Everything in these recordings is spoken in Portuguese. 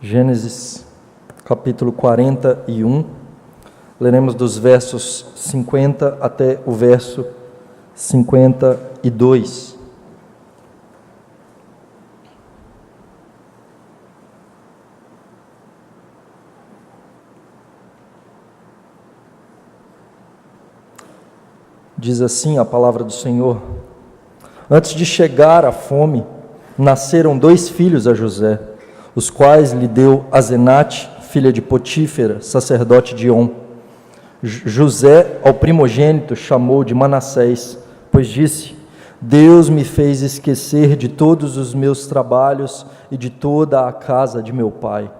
Gênesis capítulo 41, leremos dos versos 50 até o verso 52. Diz assim a palavra do Senhor: Antes de chegar a fome, nasceram 2 filhos a José, os quais lhe deu Asenate, filha de Potífera, sacerdote de On. José, ao primogênito, chamou de Manassés, pois disse: Deus me fez esquecer de todos os meus trabalhos e de toda a casa de meu pai.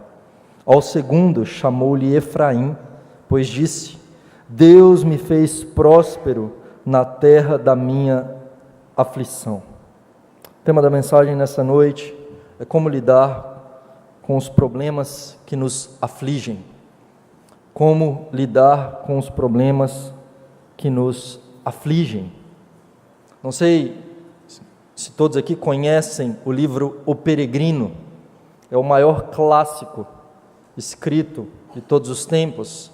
Ao segundo, chamou-lhe Efraim, pois disse: Deus me fez próspero na terra da minha aflição. O tema da mensagem nessa noite é como lidar com os problemas que nos afligem. Como lidar com os problemas que nos afligem. Não sei se todos aqui conhecem o livro O Peregrino. É o maior clássico escrito de todos os tempos.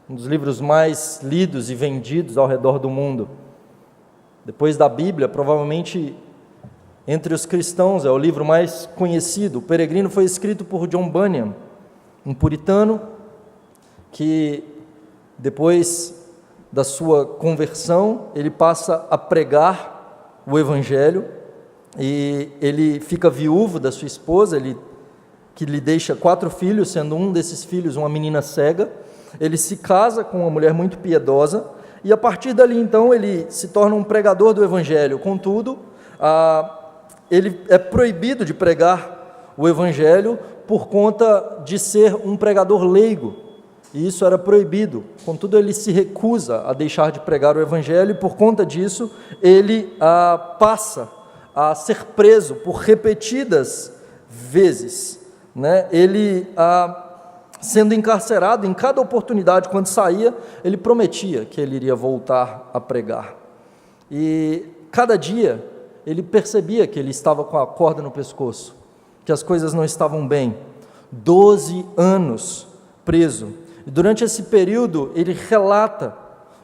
Um dos livros mais lidos e vendidos ao redor do mundo. Depois da Bíblia, provavelmente entre os cristãos é o livro mais conhecido. O Peregrino foi escrito por John Bunyan, um puritano que depois da sua conversão, ele passa a pregar o Evangelho e ele fica viúvo da sua esposa, que lhe deixa 4 filhos, sendo um desses filhos uma menina cega. Ele se casa com uma mulher muito piedosa e a partir dali então ele se torna um pregador do Evangelho. Contudo, ele é proibido de pregar o Evangelho por conta de ser um pregador leigo, e isso era proibido. Contudo, ele se recusa a deixar de pregar o Evangelho, e por conta disso, ele passa a ser preso por repetidas vezes, né? Ele, sendo encarcerado, em cada oportunidade, quando saía, ele prometia que ele iria voltar a pregar, e cada dia, ele percebia que ele estava com a corda no pescoço, que as coisas não estavam bem. 12 anos preso. E durante esse período, ele relata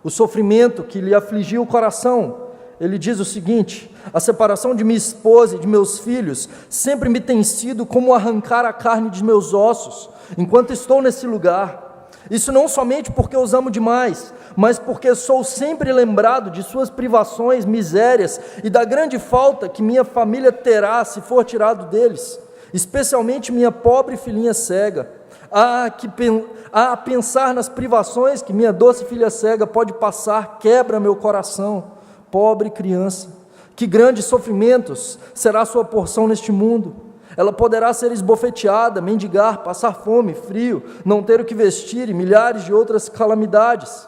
o sofrimento que lhe afligiu o coração. Ele diz o seguinte: a separação de minha esposa e de meus filhos sempre me tem sido como arrancar a carne de meus ossos, enquanto estou nesse lugar. Isso não somente porque os amo demais, mas porque sou sempre lembrado de suas privações, misérias e da grande falta que minha família terá se for tirado deles, especialmente minha pobre filhinha cega. A pensar nas privações que minha doce filha cega pode passar, quebra meu coração, pobre criança. Que grandes sofrimentos será sua porção neste mundo. Ela poderá ser esbofeteada, mendigar, passar fome, frio, não ter o que vestir e milhares de outras calamidades.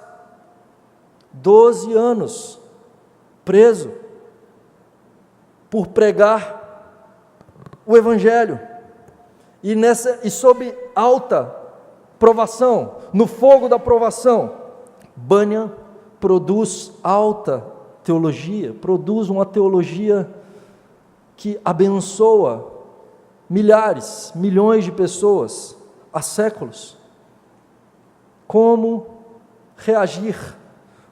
12 anos preso por pregar o Evangelho e sob alta provação, no fogo da provação. Bunyan produz alta teologia, produz uma teologia que abençoa milhares, milhões de pessoas há séculos. Como reagir?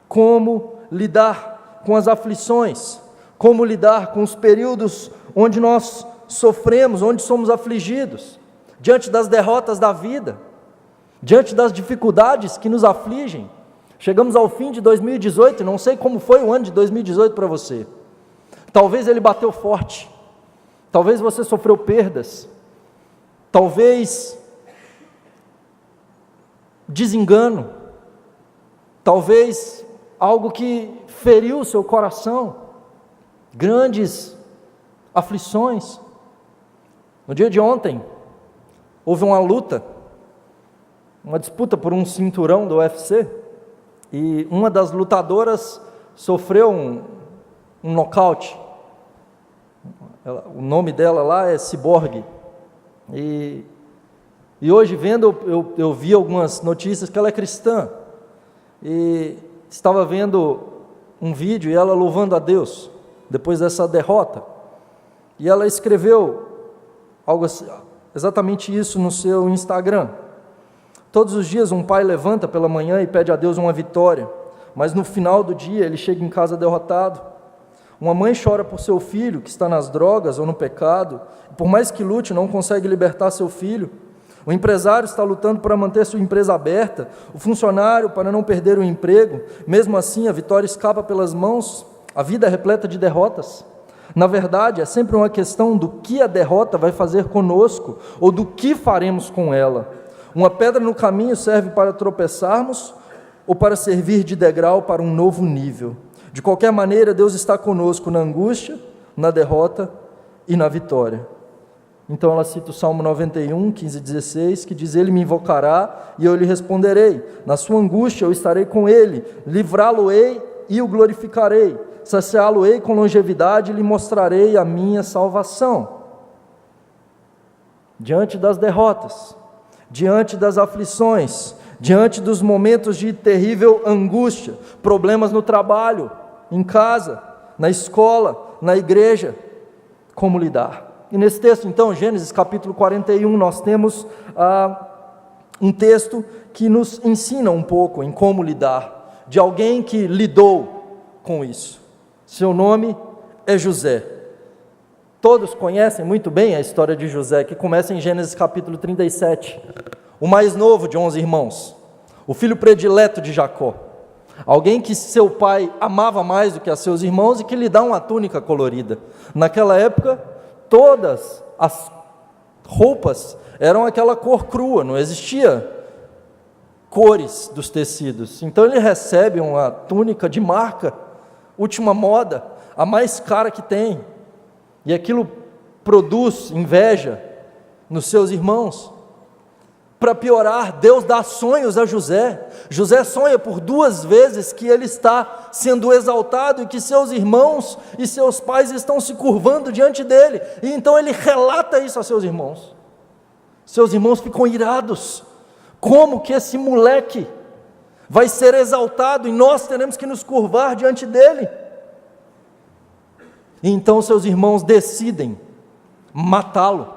Como lidar com as aflições? Como lidar com os períodos onde nós sofremos, onde somos afligidos? Diante das derrotas da vida, diante das dificuldades que nos afligem. Chegamos ao fim de 2018, não sei como foi o ano de 2018 para você. Talvez ele bateu forte. Talvez você sofreu perdas, talvez desengano, talvez algo que feriu o seu coração, grandes aflições. No dia de ontem, houve uma luta, uma disputa por um cinturão do UFC, e uma das lutadoras sofreu um nocaute. O nome dela lá é Cyborg, e hoje vendo, eu vi algumas notícias que ela é cristã, e estava vendo um vídeo e ela louvando a Deus, depois dessa derrota, e ela escreveu algo assim, exatamente isso no seu Instagram. Todos os dias um pai levanta pela manhã e pede a Deus uma vitória, mas no final do dia ele chega em casa derrotado. Uma mãe chora por seu filho que está nas drogas ou no pecado, e por mais que lute, não consegue libertar seu filho. O empresário está lutando para manter sua empresa aberta, o funcionário para não perder o emprego, mesmo assim a vitória escapa pelas mãos. A vida é repleta de derrotas. Na verdade, é sempre uma questão do que a derrota vai fazer conosco, ou do que faremos com ela. Uma pedra no caminho serve para tropeçarmos, ou para servir de degrau para um novo nível. De qualquer maneira, Deus está conosco na angústia, na derrota e na vitória. Então ela cita o Salmo 91, 15 e 16, que diz: Ele me invocará e eu lhe responderei. Na sua angústia eu estarei com ele, livrá-lo-ei e o glorificarei. Saciá-lo-ei com longevidade e lhe mostrarei a minha salvação. Diante das derrotas, diante das aflições, diante dos momentos de terrível angústia, problemas no trabalho, em casa, na escola, na igreja, como lidar? E nesse texto, então, Gênesis capítulo 41, nós temos um texto que nos ensina um pouco em como lidar, de alguém que lidou com isso. Seu nome é José. Todos conhecem muito bem a história de José, que começa em Gênesis capítulo 37, o mais novo de 11 irmãos, o filho predileto de Jacó, alguém que seu pai amava mais do que a seus irmãos e que lhe dá uma túnica colorida. Naquela época, todas as roupas eram aquela cor crua, não existia cores dos tecidos. Então ele recebe uma túnica de marca, última moda, a mais cara que tem, e aquilo produz inveja nos seus irmãos. Para piorar, Deus dá sonhos a José. José sonha por 2 vezes que ele está sendo exaltado e que seus irmãos e seus pais estão se curvando diante dele. E então ele relata isso a seus irmãos. Seus irmãos ficam irados. Como que esse moleque vai ser exaltado e nós teremos que nos curvar diante dele? E então seus irmãos decidem matá-lo.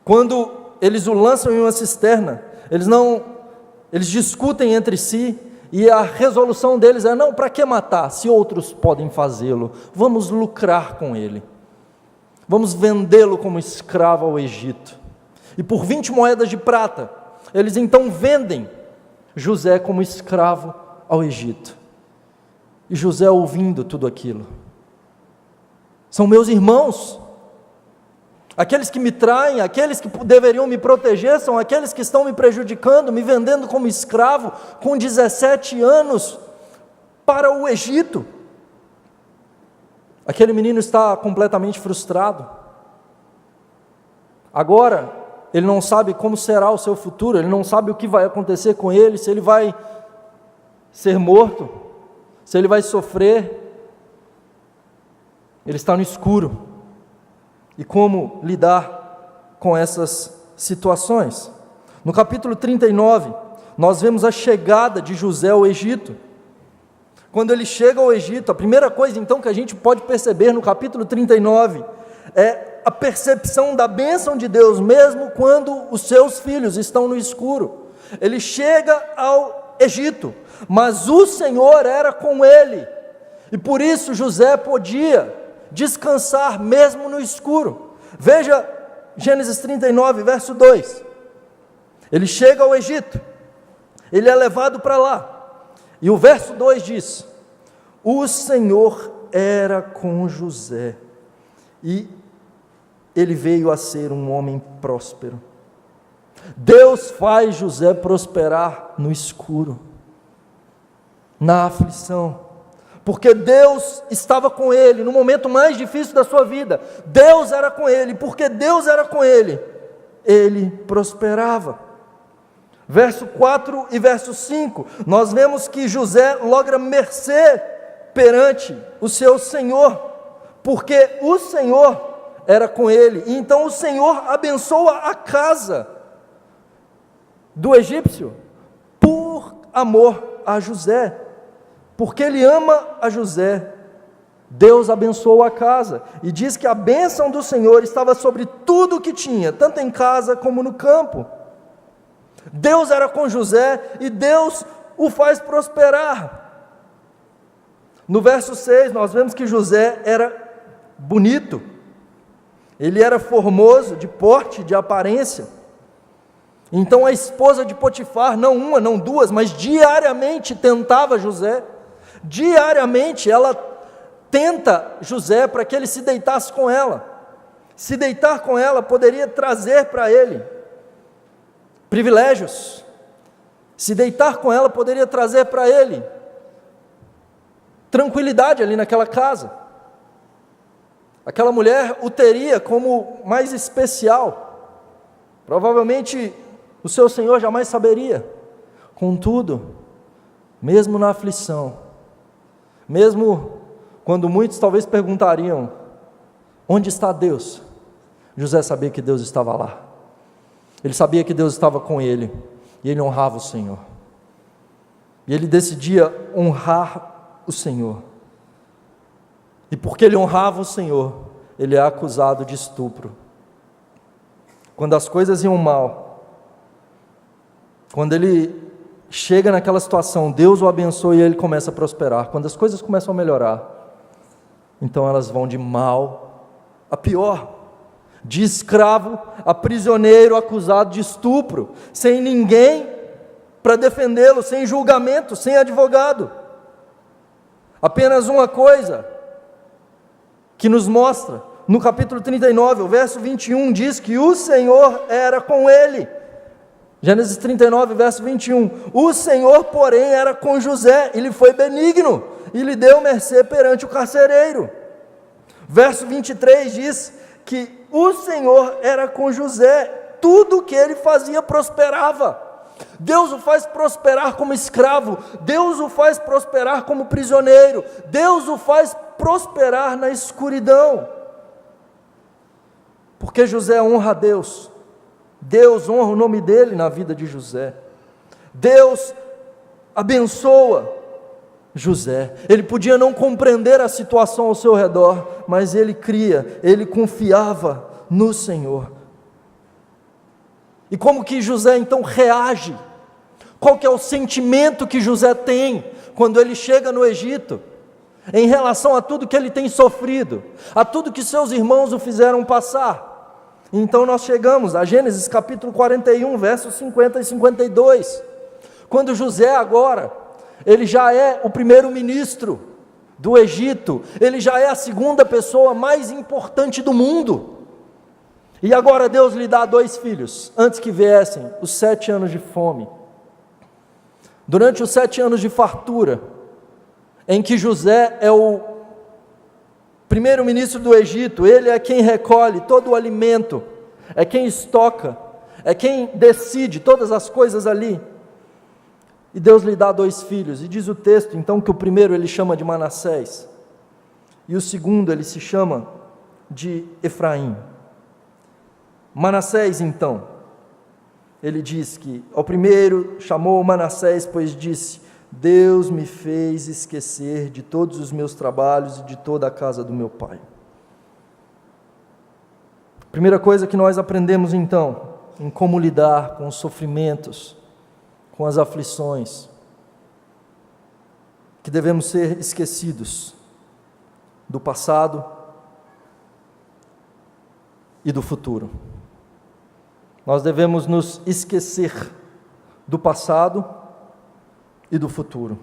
Quando eles o lançam em uma cisterna, eles discutem entre si, e a resolução deles é: não, para que matar, se outros podem fazê-lo? Vamos lucrar com ele, vamos vendê-lo como escravo ao Egito. E por 20 moedas de prata, eles então vendem José como escravo ao Egito. E José, ouvindo tudo aquilo: são meus irmãos, aqueles que me traem, aqueles que deveriam me proteger, são aqueles que estão me prejudicando, me vendendo como escravo, com 17 anos, para o Egito. Aquele menino está completamente frustrado. Agora, ele não sabe como será o seu futuro, ele não sabe o que vai acontecer com ele, se ele vai ser morto, se ele vai sofrer. Ele está no escuro. E como lidar com essas situações? No capítulo 39, nós vemos a chegada de José ao Egito. Quando ele chega ao Egito, a primeira coisa então que a gente pode perceber no capítulo 39 é a percepção da bênção de Deus, mesmo quando os seus filhos estão no escuro. Ele chega ao Egito, mas o Senhor era com ele, e por isso José podia descansar mesmo no escuro. Veja Gênesis 39, verso 2. Ele chega ao Egito, ele é levado para lá, e o verso 2 diz: o Senhor era com José, e ele veio a ser um homem próspero. Deus faz José prosperar no escuro, na aflição, porque Deus estava com ele no momento mais difícil da sua vida. Deus era com ele, porque Deus era com ele, ele prosperava. Verso 4 e verso 5, nós vemos que José logra mercê perante o seu Senhor, porque o Senhor era com ele, e então o Senhor abençoa a casa do egípcio, por amor a José, porque ele ama a José, Deus abençoou a casa, e diz que a bênção do Senhor estava sobre tudo o que tinha, tanto em casa como no campo. Deus era com José, e Deus o faz prosperar. No verso 6, nós vemos que José era bonito, ele era formoso, de porte, de aparência. Então a esposa de Potifar, não uma, não duas, mas diariamente tentava José, diariamente ela tenta José para que ele se deitasse com ela. Se deitar com ela poderia trazer para ele privilégios, se deitar com ela poderia trazer para ele tranquilidade ali naquela casa. Aquela mulher o teria como mais especial, provavelmente o seu senhor jamais saberia. Contudo, mesmo na aflição, mesmo quando muitos talvez perguntariam, onde está Deus? José sabia que Deus estava lá, ele sabia que Deus estava com ele, e ele honrava o Senhor, e ele decidia honrar o Senhor, e porque ele honrava o Senhor, ele é acusado de estupro. Quando as coisas iam mal, quando ele chega naquela situação, Deus o abençoa e ele começa a prosperar. Quando as coisas começam a melhorar, então elas vão de mal a pior, de escravo a prisioneiro acusado de estupro, sem ninguém para defendê-lo, sem julgamento, sem advogado. Apenas uma coisa que nos mostra, no capítulo 39, o verso 21 diz que o Senhor era com ele. Gênesis 39, verso 21, o Senhor, porém, era com José, e lhe foi benigno, e lhe deu mercê perante o carcereiro. Verso 23 diz que o Senhor era com José, tudo que ele fazia prosperava. Deus o faz prosperar como escravo, Deus o faz prosperar como prisioneiro, Deus o faz prosperar na escuridão, porque José honra a Deus. Deus honra o nome dele na vida de José. Deus abençoa José. Ele podia não compreender a situação ao seu redor, mas ele cria, ele confiava no Senhor. E como que José então reage? Qual que é o sentimento que José tem quando ele chega no Egito, em relação a tudo que ele tem sofrido, a tudo que seus irmãos o fizeram passar? Então nós chegamos a Gênesis capítulo 41, versos 50 e 52, quando José agora, ele já é o primeiro-ministro do Egito, ele já é a segunda pessoa mais importante do mundo, e agora Deus lhe dá 2 filhos, antes que viessem os 7 anos de fome. Durante os 7 anos de fartura, em que José é o primeiro-ministro do Egito, ele é quem recolhe todo o alimento, é quem estoca, é quem decide todas as coisas ali, e Deus lhe dá 2 filhos, e diz o texto então que o primeiro ele chama de Manassés, e o segundo ele se chama de Efraim. Manassés então, ele diz que ao primeiro chamou Manassés, pois disse: Deus me fez esquecer de todos os meus trabalhos e de toda a casa do meu pai. Primeira coisa que nós aprendemos então, em como lidar com os sofrimentos, com as aflições, que devemos ser esquecidos do passado e do futuro. Nós devemos nos esquecer do passado e do futuro.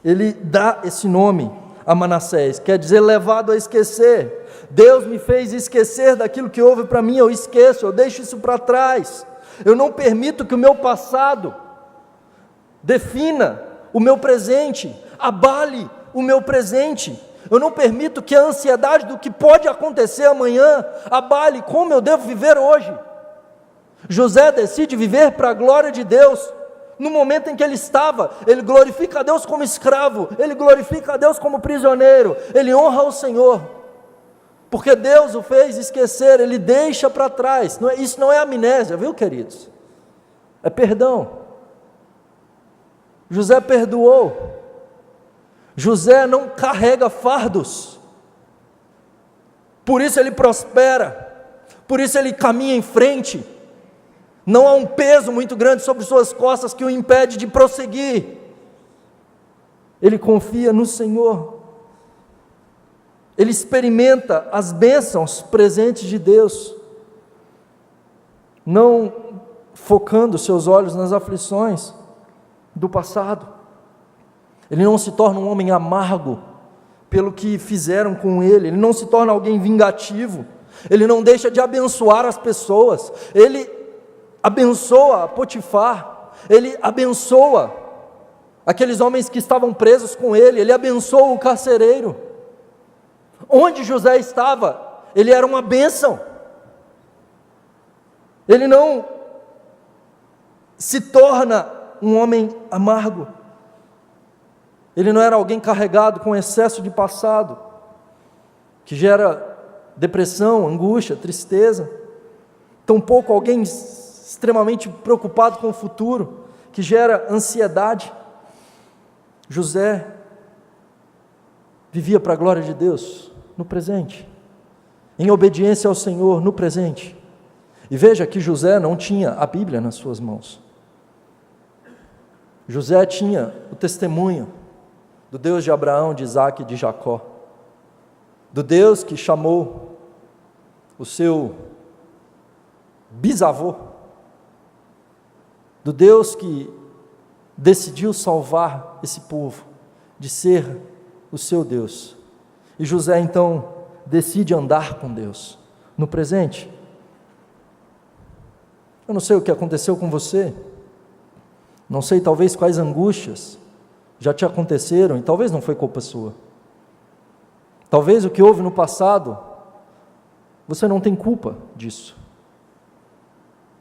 Ele dá esse nome a Manassés, quer dizer levado a esquecer. Deus me fez esquecer daquilo que houve para mim, eu esqueço, eu deixo isso para trás. Eu não permito que o meu passado defina o meu presente, abale o meu presente. Eu não permito que a ansiedade do que pode acontecer amanhã abale como eu devo viver hoje. José decide viver para a glória de Deus. No momento em que ele estava, ele glorifica a Deus como escravo, ele glorifica a Deus como prisioneiro, ele honra o Senhor, porque Deus o fez esquecer, ele deixa para trás. Isso não é amnésia, viu, queridos? É perdão. José perdoou. José não carrega fardos, por isso ele prospera, por isso ele caminha em frente. Não há um peso muito grande sobre suas costas que o impede de prosseguir. Ele confia no Senhor, ele experimenta as bênçãos presentes de Deus, não focando seus olhos nas aflições do passado. Ele não se torna um homem amargo pelo que fizeram com ele não se torna alguém vingativo, ele não deixa de abençoar as pessoas, ele abençoa Potifar, ele abençoa aqueles homens que estavam presos com ele abençoa o carcereiro. Onde José estava, ele era uma bênção. Ele não se torna um homem amargo, ele não era alguém carregado com excesso de passado, que gera depressão, angústia, tristeza, tampouco alguém extremamente preocupado com o futuro, que gera ansiedade. José vivia para a glória de Deus no presente, em obediência ao Senhor no presente. E veja que José não tinha a Bíblia nas suas mãos. José tinha o testemunho do Deus de Abraão, de Isaac e de Jacó, do Deus que chamou o seu bisavô, do Deus que decidiu salvar esse povo, de ser o seu Deus. E José então decide andar com Deus no presente. Eu não sei o que aconteceu com você, não sei talvez quais angústias já te aconteceram, e talvez não foi culpa sua, talvez o que houve no passado, você não tem culpa disso,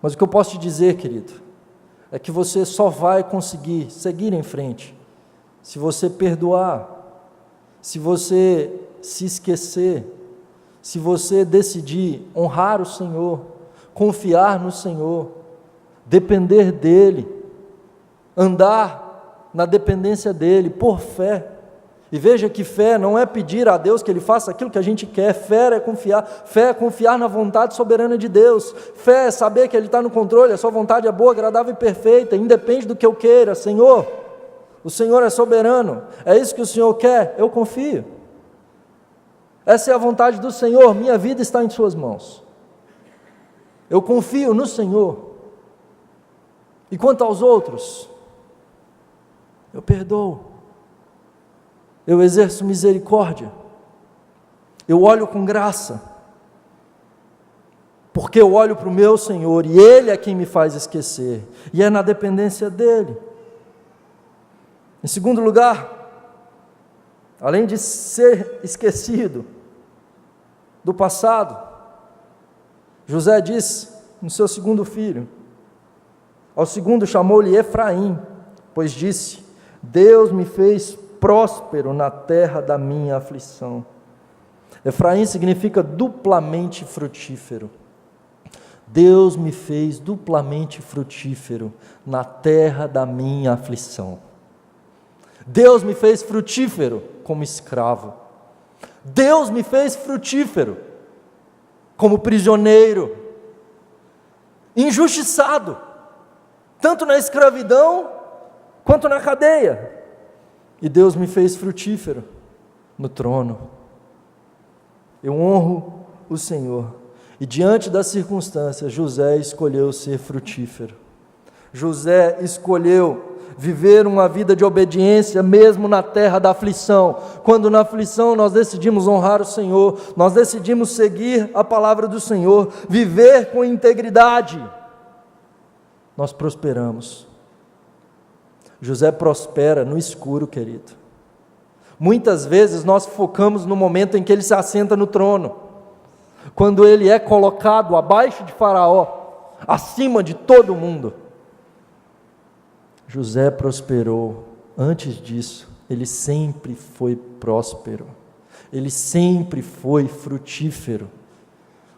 mas o que eu posso te dizer, querido, é que você só vai conseguir seguir em frente, se você perdoar, se você se esquecer, se você decidir honrar o Senhor, confiar no Senhor, depender dEle, andar na dependência dEle, por fé. E veja que fé não é pedir a Deus que Ele faça aquilo que a gente quer, fé é confiar na vontade soberana de Deus, fé é saber que Ele está no controle, a sua vontade é boa, agradável e perfeita, independe do que eu queira. Senhor, o Senhor é soberano, é isso que o Senhor quer, eu confio, essa é a vontade do Senhor, minha vida está em suas mãos, eu confio no Senhor. E quanto aos outros, eu perdoo, eu exerço misericórdia, eu olho com graça, porque eu olho para o meu Senhor, e Ele é quem me faz esquecer, e é na dependência dEle. Em segundo lugar, além de ser esquecido do passado, José diz no seu segundo filho, ao segundo chamou-lhe Efraim, pois disse: Deus me fez próspero na terra da minha aflição. Efraim significa duplamente frutífero. Deus me fez duplamente frutífero na terra da minha aflição. Deus me fez frutífero como escravo. Deus me fez frutífero como prisioneiro, injustiçado, tanto na escravidão quanto na cadeia. E Deus me fez frutífero no trono. Eu honro o Senhor. E diante das circunstâncias, José escolheu ser frutífero. José escolheu viver uma vida de obediência, mesmo na terra da aflição. Quando na aflição nós decidimos honrar o Senhor, nós decidimos seguir a palavra do Senhor, viver com integridade, nós prosperamos. José prospera no escuro, querido. Muitas vezes nós focamos no momento em que ele se assenta no trono, quando ele é colocado abaixo de Faraó, acima de todo mundo. José prosperou. Antes disso, ele sempre foi próspero, ele sempre foi frutífero,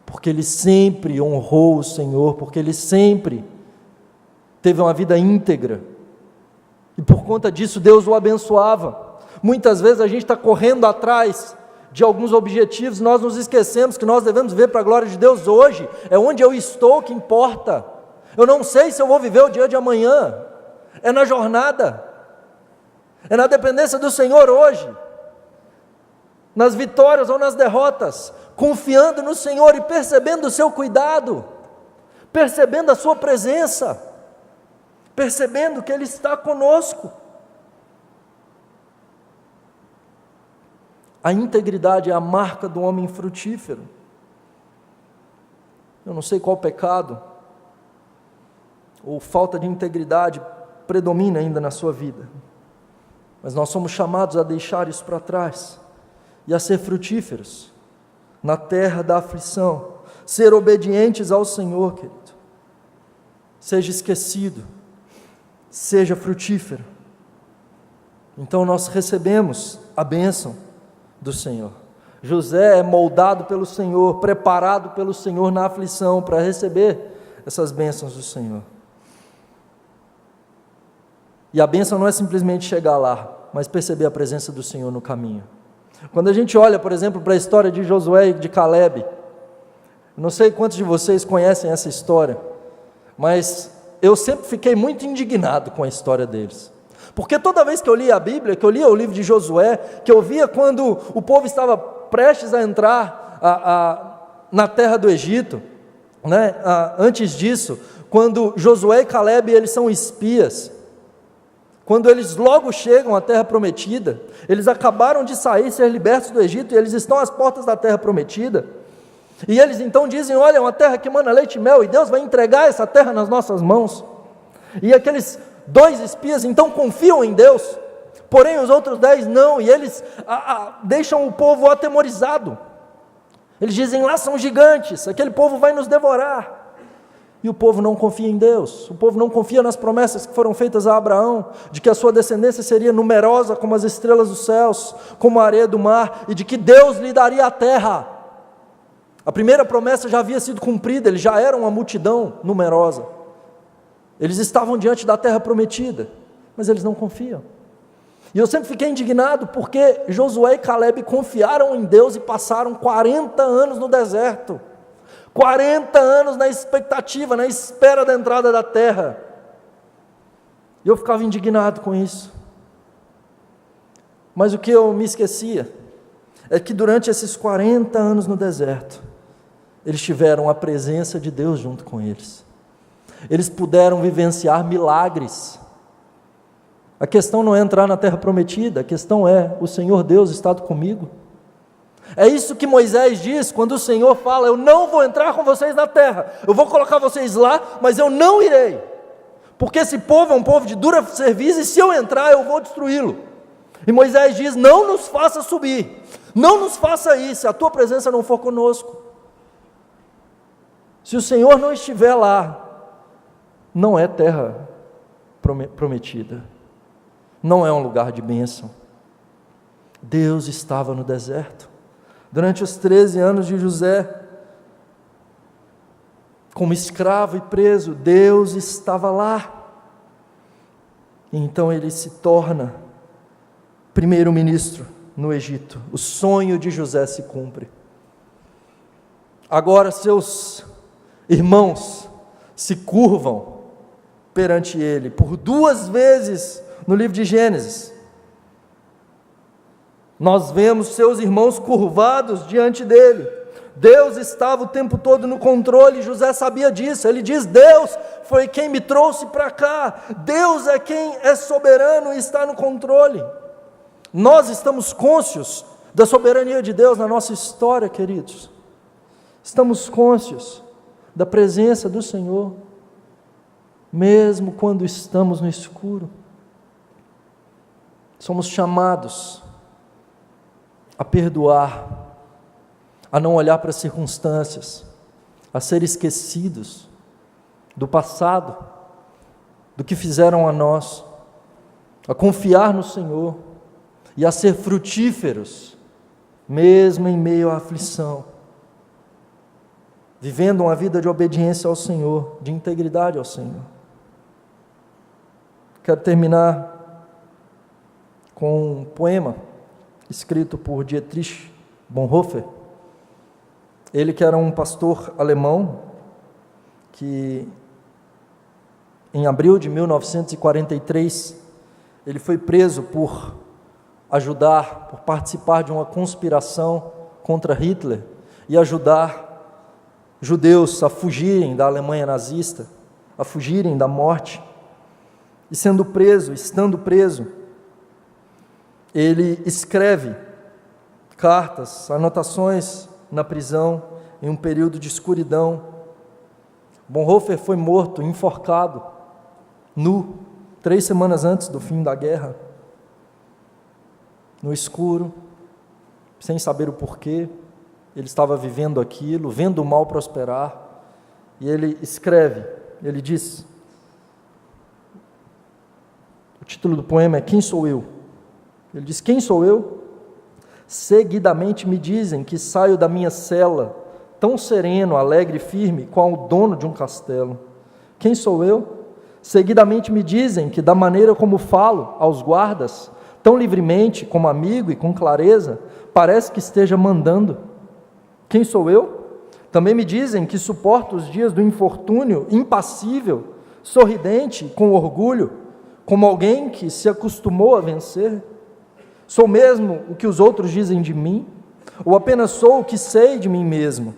porque ele sempre honrou o Senhor, porque ele sempre teve uma vida íntegra, e por conta disso Deus o abençoava. Muitas vezes a gente está correndo atrás de alguns objetivos, nós nos esquecemos que nós devemos viver para a glória de Deus hoje, é onde eu estou que importa. Eu não sei se eu vou viver o dia de amanhã, é na jornada, é na dependência do Senhor hoje, nas vitórias ou nas derrotas, confiando no Senhor e percebendo o seu cuidado, percebendo a sua presença, percebendo que Ele está conosco. A integridade é a marca do homem frutífero. Eu não sei qual pecado ou falta de integridade predomina ainda na sua vida, mas nós somos chamados a deixar isso para trás e a ser frutíferos na terra da aflição, ser obedientes ao Senhor, querido. Seja esquecido, seja frutífero. Então nós recebemos a bênção do Senhor. José é moldado pelo Senhor, preparado pelo Senhor na aflição para receber essas bênçãos do Senhor. E a bênção não é simplesmente chegar lá, mas perceber a presença do Senhor no caminho. Quando a gente olha, por exemplo, para a história de Josué e de Caleb, não sei quantos de vocês conhecem essa história, mas eu sempre fiquei muito indignado com a história deles. Porque toda vez que eu lia a Bíblia, que eu lia o livro de Josué, que eu via quando o povo estava prestes a entrar na terra do Egito, né? Antes disso, quando Josué e Caleb eles são espias, quando eles logo chegam à terra prometida, eles acabaram de sair, ser libertos do Egito, e eles estão às portas da terra prometida, e eles então dizem, olha, é uma terra que emana leite e mel, e Deus vai entregar essa terra nas nossas mãos. E aqueles 2 espias então confiam em Deus, porém os outros 10 não, e eles deixam o povo atemorizado. Eles dizem, lá são gigantes, aquele povo vai nos devorar. E o povo não confia em Deus, o povo não confia nas promessas que foram feitas a Abraão, de que a sua descendência seria numerosa como as estrelas dos céus, como a areia do mar, e de que Deus lhe daria a terra. A primeira promessa já havia sido cumprida, eles já eram uma multidão numerosa. Eles estavam diante da terra prometida, mas eles não confiam. E eu sempre fiquei indignado, porque Josué e Caleb confiaram em Deus e passaram 40 anos no deserto. 40 anos na expectativa, na espera da entrada da terra. E eu ficava indignado com isso. Mas o que eu me esquecia, é que durante esses 40 anos no deserto, eles tiveram a presença de Deus junto com eles. Eles puderam vivenciar milagres. A questão não é entrar na terra prometida, a questão é, o Senhor Deus está comigo. É isso que Moisés diz, quando o Senhor fala, eu não vou entrar com vocês na terra, eu vou colocar vocês lá, mas eu não irei, porque esse povo é um povo de dura serviço, e se eu entrar, eu vou destruí-lo. E Moisés diz, não nos faça subir, não nos faça ir, se a tua presença não for conosco. Se o Senhor não estiver lá, não é terra prometida, não é um lugar de bênção. Deus estava no deserto, durante os 13 anos de José, como escravo e preso, Deus estava lá. Então ele se torna primeiro-ministro no Egito, o sonho de José se cumpre. Agora seus irmãos se curvam perante ele, por 2 vezes no livro de Gênesis, nós vemos seus irmãos curvados diante dele. Deus estava o tempo todo no controle, José sabia disso, ele diz, Deus foi quem me trouxe para cá, Deus é quem é soberano e está no controle. Nós estamos cônscios da soberania de Deus na nossa história, queridos, estamos cônscios da presença do Senhor, mesmo quando estamos no escuro. Somos chamados a perdoar, a não olhar para as circunstâncias, a ser esquecidos do passado, do que fizeram a nós, a confiar no Senhor e a ser frutíferos, mesmo em meio à aflição, vivendo uma vida de obediência ao Senhor, de integridade ao Senhor. Quero terminar com um poema escrito por Dietrich Bonhoeffer. Ele que era um pastor alemão que, em abril de 1943, ele foi preso por participar de uma conspiração contra Hitler e ajudar judeus a fugirem da Alemanha nazista, a fugirem da morte. E estando preso, ele escreve cartas, anotações na prisão, em um período de escuridão. Bonhoeffer foi morto, enforcado, nu, 3 semanas antes do fim da guerra, no escuro, sem saber o porquê. Ele estava vivendo aquilo, vendo o mal prosperar, e ele escreve, ele diz, o título do poema é Quem Sou Eu? Ele diz: quem sou eu? Seguidamente me dizem que saio da minha cela, tão sereno, alegre e firme, qual o dono de um castelo. Quem sou eu? Seguidamente me dizem que da maneira como falo aos guardas, tão livremente, como amigo e com clareza, parece que esteja mandando. Quem sou eu? Também me dizem que suporto os dias do infortúnio, impassível, sorridente, com orgulho, como alguém que se acostumou a vencer. Sou mesmo o que os outros dizem de mim? Ou apenas sou o que sei de mim mesmo?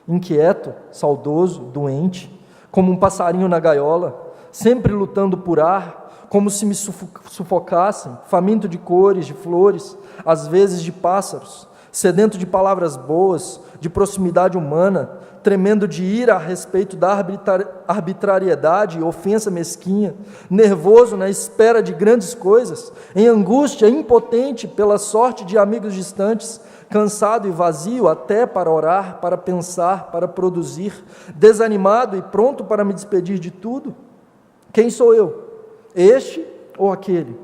Inquieto, saudoso, doente, como um passarinho na gaiola, sempre lutando por ar, como se me sufocassem, faminto de cores, de flores, às vezes de pássaros, sedento de palavras boas, de proximidade humana, tremendo de ira a respeito da arbitrariedade e ofensa mesquinha, nervoso na espera de grandes coisas, em angústia, impotente pela sorte de amigos distantes, cansado e vazio até para orar, para pensar, para produzir, desanimado e pronto para me despedir de tudo? Quem sou eu? Este ou aquele?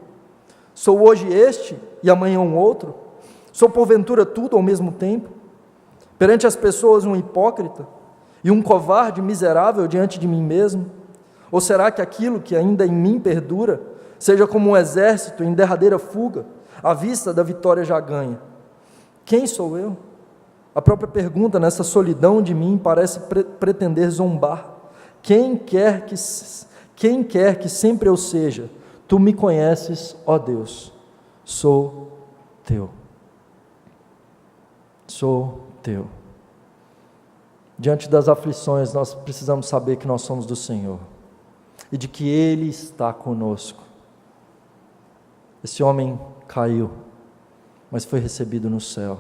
Sou hoje este e amanhã um outro? Sou porventura tudo ao mesmo tempo? Perante as pessoas um hipócrita e um covarde miserável diante de mim mesmo? Ou será que aquilo que ainda em mim perdura seja como um exército em derradeira fuga, à vista da vitória já ganha? Quem sou eu? A própria pergunta nessa solidão de mim parece pretender zombar. Quem quer que sempre eu seja, tu me conheces, ó Deus, sou teu. Sou teu. Diante das aflições, nós precisamos saber que nós somos do Senhor e de que Ele está conosco. Esse homem caiu, mas foi recebido no céu.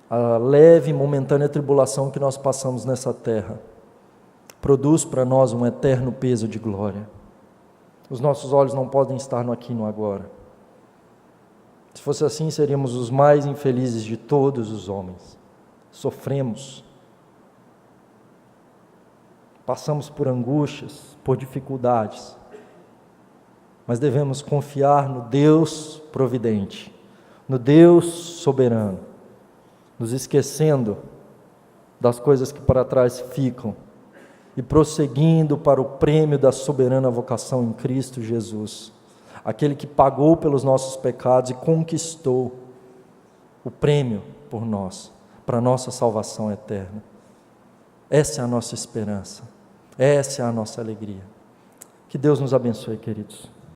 A leve e momentânea tribulação que nós passamos nessa terra produz para nós um eterno peso de glória. Os nossos olhos não podem estar no aqui e no agora. Se fosse assim, seríamos os mais infelizes de todos os homens. Sofremos, passamos por angústias, por dificuldades, mas devemos confiar no Deus providente, no Deus soberano, nos esquecendo das coisas que para trás ficam e prosseguindo para o prêmio da soberana vocação em Cristo Jesus, aquele que pagou pelos nossos pecados e conquistou o prêmio por nós, para a nossa salvação eterna. Essa é a nossa esperança, essa é a nossa alegria. Que Deus nos abençoe, queridos.